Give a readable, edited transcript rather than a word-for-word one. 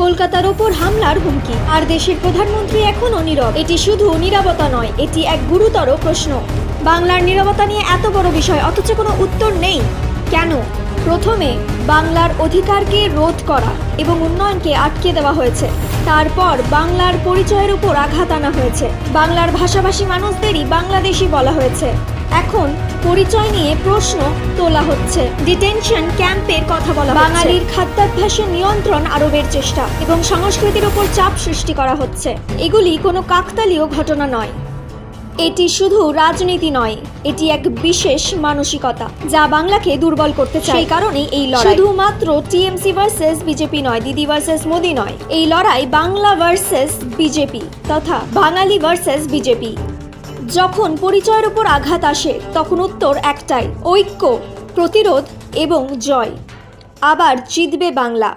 কলকাতার ওপর হামলার হুমকি, আর দেশের প্রধানমন্ত্রী এখনও নীরব। এটি শুধু নীরবতা নয়, এটি এক গুরুতর প্রশ্ন। বাংলার নীরবতা নিয়ে এত বড় বিষয়, অথচ কোনো উত্তর নেই। কেন? প্রথমে বাংলার অধিকারকে রোধ করা এবং উন্নয়নকে আটকে দেওয়া হয়েছে। তারপর বাংলার পরিচয়ের উপর আঘাত আনা হয়েছে। বাংলার ভাষাভাষী মানুষদেরই বাংলাদেশি বলা হয়েছে। এখন পরিচয় নিয়ে প্রশ্ন তোলা হচ্ছে। ডিটেনশন ক্যাম্পের কথা বলা হচ্ছে। বাঙালির খাদ্যাভ্যাসে নিয়ন্ত্রণ আরোপের চেষ্টা এবং সংস্কৃতির উপর চাপ সৃষ্টি করা হচ্ছে। এগুলি কোনো কাকতালীয় ঘটনা নয়। এটি শুধু রাজনীতি নয়, এটি এক বিশেষ মানসিকতা যা বাংলাকে দুর্বল করতে চায়। সেই কারণেই এই লড়াই শুধুমাত্র টিএমসি ভার্সেস বিজেপি নয়, দিদি ভার্সেস মোদি নয়। এই লড়াই বাংলা ভার্সেস বিজেপি তথা বাঙালি ভার্সেস বিজেপি। যখন পরিচয়ের উপর আঘাত আসে তখন উত্তর একটাই, ঐক্য, প্রতিরোধ এবং জয়। আবার জিতবে বাংলা।